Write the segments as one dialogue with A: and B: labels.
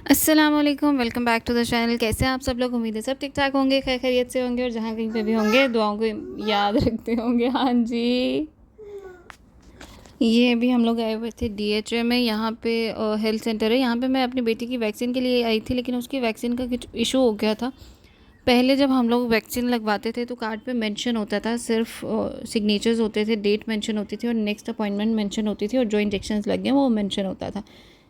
A: अस्सलाम वालेकुम, welcome back to the channel. कैसे हैं आप सब लोग? उम्मीद है सब ठीक ठाक होंगे, खैर खैरियत से होंगे और जहाँ कहीं पे भी होंगे दुआओं को याद रखते होंगे। हाँ जी, ये अभी हम लोग आए हुए थे डीएचए में। यहाँ पे हेल्थ सेंटर है। यहाँ पे मैं अपनी बेटी की वैक्सीन के लिए आई थी, लेकिन उसकी वैक्सीन का कुछ इशू हो गया था। पहले जब हम लोग वैक्सीन लगवाते थे तो कार्ड पे मेंशन होता था, सिर्फ सिग्नेचर्स होते थे, डेट मेंशन होती थी और नेक्स्ट अपॉइंटमेंट मेंशन होती थी और जो इंजेक्शंस लग गए वो मेंशन होता था।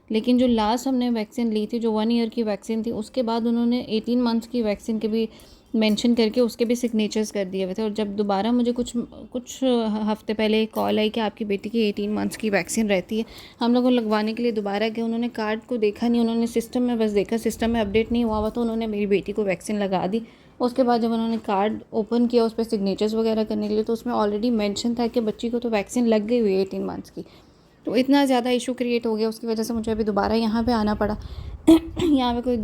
A: लेकिन जो लास्ट हमने वैक्सीन ली थी, जो 1 ईयर की वैक्सीन थी, उसके बाद उन्होंने 18 मंथ्स की वैक्सीन के भी मेंशन करके उसके भी सिग्नेचर्स कर दिए हुए थे। और जब दोबारा मुझे कुछ कुछ हफ्ते पहले एक कॉल आई कि आपकी बेटी की 18 मंथ्स की वैक्सीन रहती है, हम लोगों को लगवाने के लिए दोबारा गए। उन्होंने कार्ड को देखा नहीं, उन्होंने सिस्टम में बस देखा, सिस्टम में अपडेट नहीं हुआ तो उन्होंने मेरी बेटी को वैक्सीन लगा दी। उसके बाद जब उन्होंने कार्ड ओपन किया उस पर सिग्नेचर्स वगैरह करने के लिए, तो उसमें ऑलरेडी मेंशन था कि बच्ची को तो वैक्सीन लग गई हुई है 18 मंथ्स की। तो इतना ज़्यादा इशू क्रिएट हो गया, उसकी वजह से मुझे अभी दोबारा यहाँ पे आना पड़ा। यहाँ पे कोई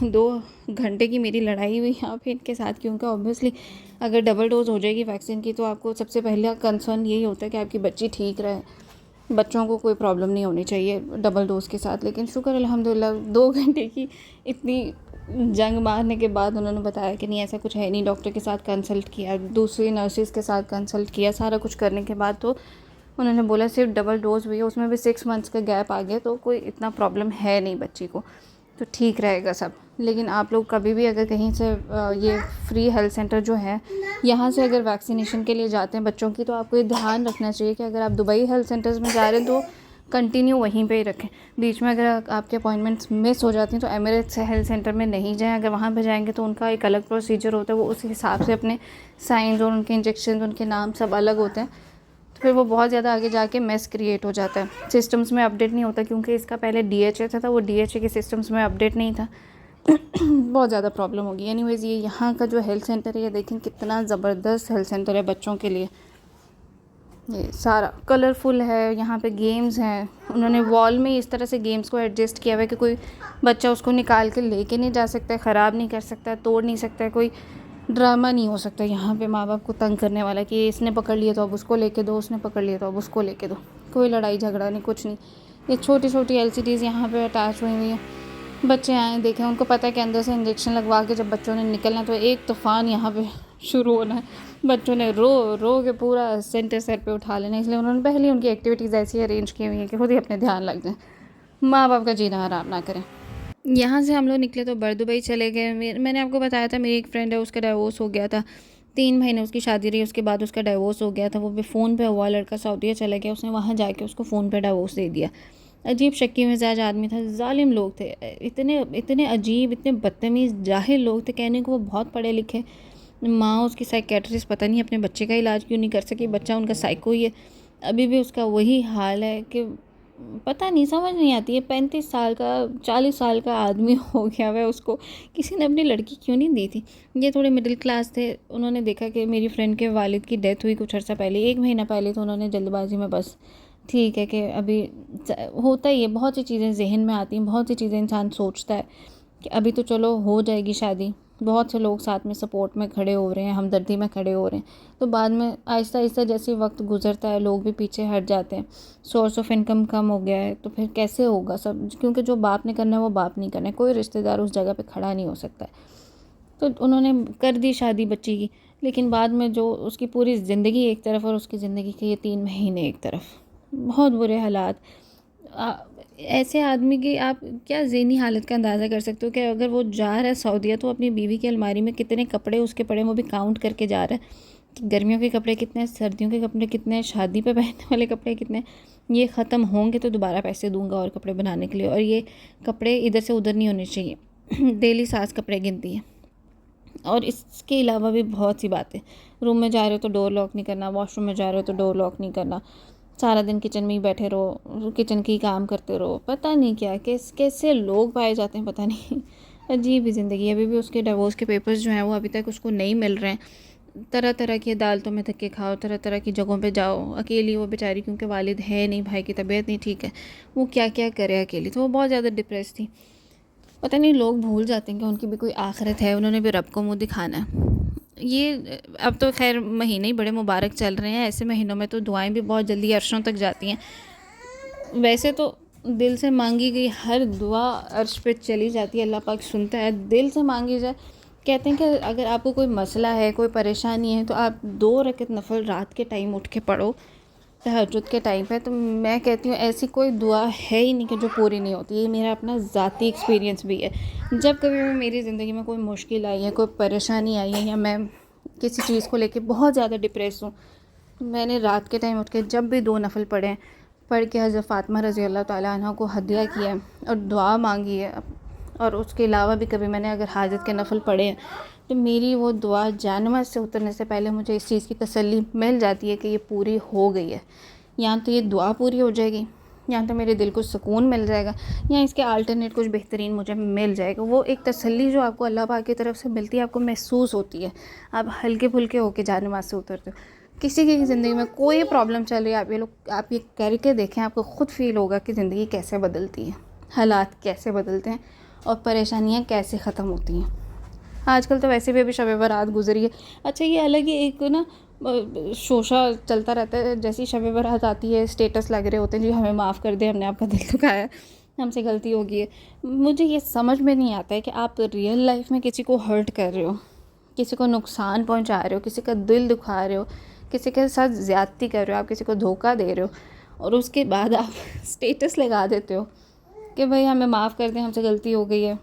A: 2 घंटे की मेरी लड़ाई हुई यहाँ पे इनके साथ, क्योंकि ऑब्वियसली अगर डबल डोज हो जाएगी वैक्सीन की तो आपको सबसे पहला कंसर्न यही होता है कि आपकी बच्ची ठीक रहे, बच्चों को कोई प्रॉब्लम नहीं होनी चाहिए डबल डोज के साथ। लेकिन शुक्र अल्हम्दुलिल्लाह 2 घंटे की इतनी जंग मारने के बाद उन्होंने बताया कि नहीं ऐसा कुछ है नहीं। डॉक्टर के साथ कंसल्ट किया, दूसरी नर्सिस के साथ कंसल्ट किया, सारा कुछ करने के बाद तो उन्होंने बोला सिर्फ डबल डोज हुई है, उसमें भी 6 मंथ्स का गैप आ गया, तो कोई इतना प्रॉब्लम है नहीं बच्ची को, तो ठीक रहेगा सब। लेकिन आप लोग कभी भी अगर कहीं से ये फ्री हेल्थ सेंटर जो है यहाँ से अगर वैक्सीनेशन के लिए जाते हैं बच्चों की, तो आपको ये ध्यान रखना चाहिए कि अगर आप दुबई हेल्थ सेंटर्स में जा रहे हैं तो कंटिन्यू वहीं पे ही रखें। बीच में अगर आपके अपॉइंटमेंट्स मिस हो जाती हैं तो एमिरेट्स हेल्थ सेंटर में नहीं जाएं। अगर वहाँ पे जाएंगे तो उनका एक अलग प्रोसीजर होता है, वो उस हिसाब से अपने साइंस और उनके इंजेक्शन, उनके नाम सब अलग होते हैं, तो फिर वो बहुत ज़्यादा आगे जाके मेस क्रिएट हो जाता है। सिस्टम्स में अपडेट नहीं होता, क्योंकि इसका पहले डीएचए था, वो डीएचए के सिस्टम्स में अपडेट नहीं था। बहुत ज़्यादा प्रॉब्लम होगी। एनीवेज़, ये यहाँ का जो हेल्थ सेंटर है, ये देखें कितना ज़बरदस्त हेल्थ सेंटर है बच्चों के लिए। ये सारा कलरफुल है, यहाँ पे गेम्स हैं, उन्होंने वॉल में इस तरह से गेम्स को एडजस्ट किया हुआ है कि कोई बच्चा उसको निकाल के लेके नहीं जा सकता है, ख़राब नहीं कर सकता है, तोड़ नहीं सकता है, कोई ड्रामा नहीं हो सकता यहाँ पे माँ बाप को तंग करने वाला कि इसने पकड़ लिया तो अब उसको लेके दो, उसने पकड़ लिया तो अब उसको लेके दो। कोई लड़ाई झगड़ा नहीं, कुछ नहीं। ये छोटी छोटी एलसीडीज़ यहाँ पे अटैच हुई हुई हैं। बच्चे आए देखें, उनको पता है कि अंदर से इंजेक्शन लगवा के जब बच्चों ने निकलना तो एक तूफ़ान यहाँ पे शुरू होना है। बच्चों ने रो रो के पूरा सेंटर सर पे उठा लेना, इसलिए उन्होंने पहले उनकी एक्टिविटीज़ ऐसी अरेंज की हुई हैं कि खुद ही अपने ध्यान लग जाए, माँ बाप का जीना हराम ना करें। यहाँ से हम लोग निकले तो दुबई चले गए। मैंने आपको बताया था मेरी एक फ्रेंड है, उसका डाइवोर्स हो गया था। 3 महीने उसकी शादी रही, उसके बाद उसका डाइवोर्स हो गया था। वो भी फ़ोन पे हुआ, लड़का सऊदीया चला गया, उसने वहाँ जाके उसको फ़ोन पे डाइवोर्स दे दिया। अजीब शक्की मिजाज आदमी था, जालिम लोग थे, इतने इतने अजीब, इतने बदतमीज़ जाहिल लोग थे। कहने को वो बहुत पढ़े लिखे, माँ उसकी साइकेट्रिस्ट, पता नहीं अपने बच्चे का इलाज क्यों नहीं कर सकी, बच्चा उनका साइको ही है। अभी भी उसका वही हाल है कि पता नहीं, समझ नहीं आती है। 35 साल का, 40 साल का आदमी हो गया हुआ है, उसको किसी ने अपनी लड़की क्यों नहीं दी थी। ये थोड़े मिडिल क्लास थे, उन्होंने देखा कि मेरी फ्रेंड के वालिद की डेथ हुई कुछ अर्सा पहले, 1 महीना पहले, तो उन्होंने जल्दबाजी में बस ठीक है कि अभी होता ही है, बहुत सी चीज़ें जहन में आती हैं, बहुत सी चीज़ें इंसान सोचता है कि अभी तो चलो हो जाएगी शादी। बहुत से लोग साथ में सपोर्ट में खड़े हो रहे हैं, हमदर्दी में खड़े हो रहे हैं, तो बाद में आहिस्ता आहिस्ता जैसे वक्त गुजरता है लोग भी पीछे हट जाते हैं। सोर्स ऑफ इनकम कम हो गया है तो फिर कैसे होगा सब, क्योंकि जो बाप ने करना है वो बाप नहीं करना है, कोई रिश्तेदार उस जगह पे खड़ा नहीं हो सकता है। तो उन्होंने कर दी शादी बच्ची की, लेकिन बाद में जो उसकी पूरी ज़िंदगी एक तरफ और उसकी ज़िंदगी के ये 3 महीने एक तरफ, बहुत बुरे हालात। ऐसे आदमी की आप क्या ज़हनी हालत का अंदाज़ा कर सकते हो कि अगर वो जा रहा है सऊदीया तो अपनी बीवी की अलमारी में कितने कपड़े उसके पड़े हैं वो भी काउंट करके जा रहा है कि गर्मियों के कपड़े कितने हैं, सर्दियों के कपड़े कितने हैं, शादी पे पहनने वाले कपड़े कितने हैं, ये ख़त्म होंगे तो दोबारा पैसे दूंगा और कपड़े बनाने के लिए, और ये कपड़े इधर से उधर नहीं होने चाहिए। डेली सास कपड़े गिनती है। और इसके अलावा भी बहुत सी बातें, रूम में जा रहे हो तो डोर लॉक नहीं करना, वॉशरूम में जा रहे हो तो डोर लॉक नहीं करना, सारा दिन किचन में ही बैठे रहो, किचन की काम करते रहो, पता नहीं क्या कैसे लोग पाए जाते हैं, पता नहीं। अजीब ही ज़िंदगी। अभी भी उसके डिवोर्स के पेपर्स जो हैं वो अभी तक उसको नहीं मिल रहे हैं। तरह तरह की अदालतों में धक्के खाओ, तरह तरह की जगहों पे जाओ, अकेली वो बेचारी, क्योंकि वालिद है नहीं, भाई की तबीयत नहीं ठीक है, वो क्या क्या करे अकेली, तो वो बहुत ज़्यादा डिप्रेस थी। पता नहीं लोग भूल जाते हैं कि उनकी भी कोई आखिरत है, उन्होंने भी रब को मुँह दिखाना है। ये अब तो खैर महीने ही बड़े मुबारक चल रहे हैं, ऐसे महीनों में तो दुआएं भी बहुत जल्दी अर्शों तक जाती हैं। वैसे तो दिल से मांगी गई हर दुआ अर्श पे चली जाती है, अल्लाह पाक सुनता है। दिल से मांगी जाए, कहते हैं कि अगर आपको कोई मसला है, कोई परेशानी है, तो आप 2 रकात नफल रात के टाइम उठ के पढ़ो, तहज्जुद के टाइम पे। तो मैं कहती हूँ ऐसी कोई दुआ है ही नहीं कि जो पूरी नहीं होती। ये मेरा अपना ज़ाती एक्सपीरियंस भी है। जब कभी भी मेरी ज़िंदगी में कोई मुश्किल आई है, कोई परेशानी आई है, या मैं किसी चीज़ को लेके बहुत ज़्यादा डिप्रेस हूँ, मैंने रात के टाइम उठ के जब भी 2 नफल पढ़े हैं, पढ़ के हज़रत फ़ातिमा रज़ी अल्लाह ताला अन्हा को हदिया किया है और दुआ मांगी है। और उसके अलावा भी कभी मैंने अगर हाजत के नफल पढ़े हैं, तो मेरी वो दुआ जहन्नम से उतरने से पहले मुझे इस चीज़ की तसल्ली मिल जाती है कि ये पूरी हो गई है। या तो ये दुआ पूरी हो जाएगी, या तो मेरे दिल को सुकून मिल जाएगा, या इसके अल्टरनेट कुछ बेहतरीन मुझे मिल जाएगा। वो एक तसल्ली जो आपको अल्लाह पाक की तरफ से मिलती है, आपको महसूस होती है। आप हल्के फुल्के होके जहन्नम से उतरते हो। किसी की ज़िंदगी में कोई प्रॉब्लम चल रही है, आप ये करके देखें, आपको ख़ुद फील होगा कि ज़िंदगी कैसे बदलती है, हालात कैसे बदलते हैं और परेशानियाँ कैसे ख़त्म होती हैं। आजकल तो वैसे भी अभी शब बारात गुजरी है। अच्छा, ये अलग ही एक ना शोशा चलता रहता है। जैसे ही शब बारात आती है, स्टेटस लग रहे होते हैं, जी हमें माफ़ कर दें, हमने आपका दिल दुखाया है, हमसे गलती हो गई है। मुझे ये समझ में नहीं आता है कि आप रियल लाइफ में किसी को हर्ट कर रहे हो, किसी को नुकसान पहुंचा रहे हो, किसी का दिल दुखा रहे हो, किसी के साथ ज़्यादती कर रहे हो, आप किसी को धोखा दे रहे हो, और उसके बाद आप स्टेटस लगा देते हो कि भाई हमें माफ़ कर दें, हमसे गलती हो गई है।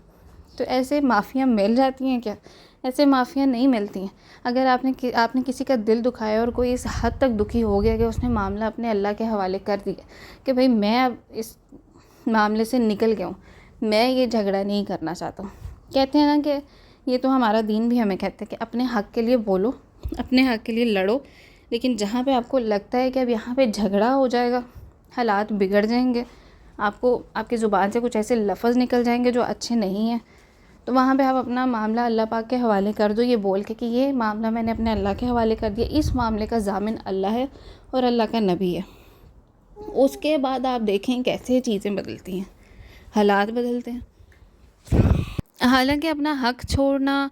A: तो ऐसे माफ़ियाँ मिल जाती हैं क्या? ऐसे माफ़ियाँ नहीं मिलती हैं। अगर आपने किसी का दिल दुखाया और कोई इस हद तक दुखी हो गया कि उसने मामला अपने अल्लाह के हवाले कर दिया कि भाई मैं अब इस मामले से निकल गया हूँ, मैं ये झगड़ा नहीं करना चाहता हूँ। कहते हैं ना कि ये तो हमारा दीन भी हमें कहता है कि अपने हक़ के लिए बोलो, अपने हक़ के लिए लड़ो, लेकिन जहाँ पे आपको लगता है कि अब यहाँ पे झगड़ा हो जाएगा, हालात बिगड़ जाएंगे, आपको आपकी ज़ुबान से कुछ ऐसे लफ्ज़ निकल जाएंगे जो अच्छे नहीं हैं, तो वहाँ पे आप अपना मामला अल्लाह पाक के हवाले कर दो, ये बोल के कि ये मामला मैंने अपने अल्लाह के हवाले कर दिया, इस मामले का ज़ामिन अल्लाह है और अल्लाह का नबी है। उसके बाद आप देखें कैसे चीज़ें बदलती हैं, हालात बदलते हैं। हालांकि अपना हक़ छोड़ना,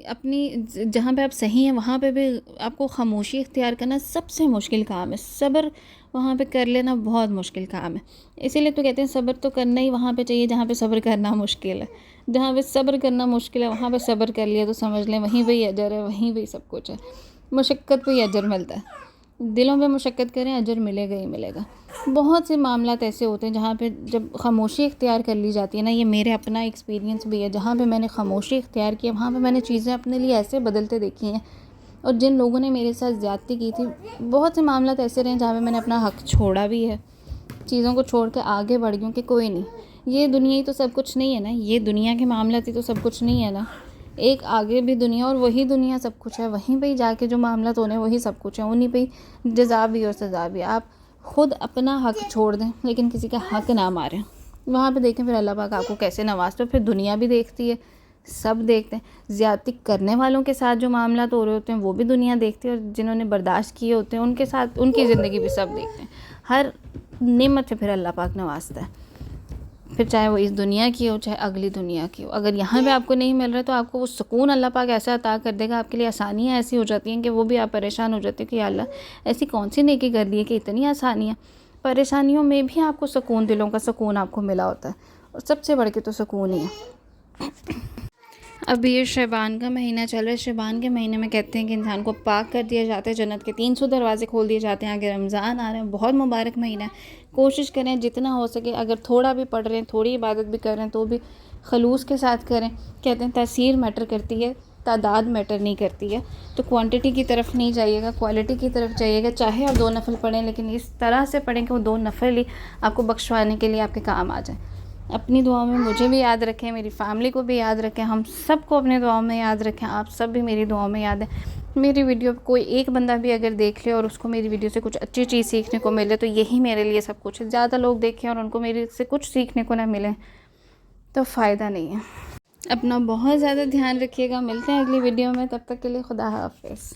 A: अपनी जहाँ पे आप सही हैं वहाँ पे भी आपको खामोशी इख्तियार करना सबसे मुश्किल काम है। सब्र वहाँ पे कर लेना बहुत मुश्किल काम है। इसीलिए तो कहते हैं सब्र तो करना ही वहाँ पे चाहिए जहाँ पे सब्र करना मुश्किल है। जहाँ पे सब्र करना मुश्किल है वहाँ पे सब्र कर लिया तो समझ लें वहीं पे ही अजर है, वहीं पे ही सब कुछ है। मुशक्क़त पे ही अजर मिलता है। दिलों पे मुशक्क़त करें, अजर मिलेगा ही मिलेगा। बहुत से मामलात ऐसे होते हैं जहाँ पे जब खामोशी इख्तियार कर ली जाती है ना, ये मेरे अपना एक्सपीरियंस भी है, जहाँ पे मैंने खामोशी इख्तियार की, वहाँ पे मैंने चीज़ें अपने लिए ऐसे बदलते देखी हैं। और जिन लोगों ने मेरे साथ ज़्यादती की थी, बहुत से मामलात ऐसे रहे जहाँ पे मैंने अपना हक़ छोड़ा भी है, चीज़ों को छोड़ कर आगे बढ़ गई कि कोई नहीं, ये दुनिया ही तो सब कुछ नहीं है ना, ये दुनिया के मामलात ही तो सब कुछ नहीं है ना, एक आगे भी दुनिया और वही दुनिया सब कुछ है, वहीं पे ही जाके जो मामलात होने वही सब कुछ है, उन्हीं पे ही जज़ा भी और सज़ा भी। आप खुद अपना हक़ छोड़ दें लेकिन किसी का हक़ ना मारें, वहाँ पे देखें फिर अल्लाह पाक आपको कैसे नवाजते। फिर दुनिया भी देखती है, सब देखते हैं। ज़्यादती करने वालों के साथ जो मामलात हो रहे होते हैं वो भी दुनिया देखती है, और जिन्होंने बर्दाश्त किए होते हैं उनके साथ उनकी ज़िंदगी भी सब देखते हैं। हर नेमत पे फिर अल्लाह पाक नवाजता है, फिर चाहे वो इस दुनिया की हो चाहे अगली दुनिया की हो। अगर यहाँ पे आपको नहीं मिल रहा है तो आपको वो सुकून अल्लाह पाक ऐसा अता कर देगा, आपके लिए आसानियाँ ऐसी हो जाती हैं कि वो भी आप परेशान हो जाते हैं कि अल्लाह ऐसी कौन सी नेकी कर दी है कि इतनी आसानियाँ। परेशानियों में भी आपको सुकून, दिलों का सुकून आपको मिला होता है, और सबसे बढ़ के तो सुकून ही है। अब ये शबान का महीना चल रहा है। शबान के महीने में कहते हैं कि इंसान को पाक कर दिया जाता है, जन्नत के 300 दरवाजे खोल दिए जाते हैं। आगे रमज़ान आ रहे हैं, बहुत मुबारक महीना है। कोशिश करें जितना हो सके, अगर थोड़ा भी पढ़ रहे हैं, थोड़ी इबादत भी कर रहे हैं, तो भी खलूस के साथ करें। कहते हैं तासीर मैटर करती है, तादाद मैटर नहीं करती है। तो क्वांटिटी की तरफ नहीं जाइएगा, क्वालिटी की तरफ जाइएगा। चाहे आप 2 नफल पढ़ें, लेकिन इस तरह से पढ़ें कि वो 2 नफल ही आपको बख्शवाने के लिए आपके काम आ जाए। अपनी दुआओं में मुझे भी याद रखें, मेरी फैमिली को भी याद रखें, हम सबको अपने दुआओं में याद रखें। आप सब भी मेरी दुआओं में याद है। मेरी वीडियो कोई एक बंदा भी अगर देख ले और उसको मेरी वीडियो से कुछ अच्छी चीज़ सीखने को मिले तो यही मेरे लिए सब कुछ है। ज़्यादा लोग देखें और उनको मेरे से कुछ सीखने को ना मिले तो फ़ायदा नहीं है। अपना बहुत ज़्यादा ध्यान रखिएगा। मिलते हैं अगली वीडियो में, तब तक के लिए खुदा हाफ़िज़।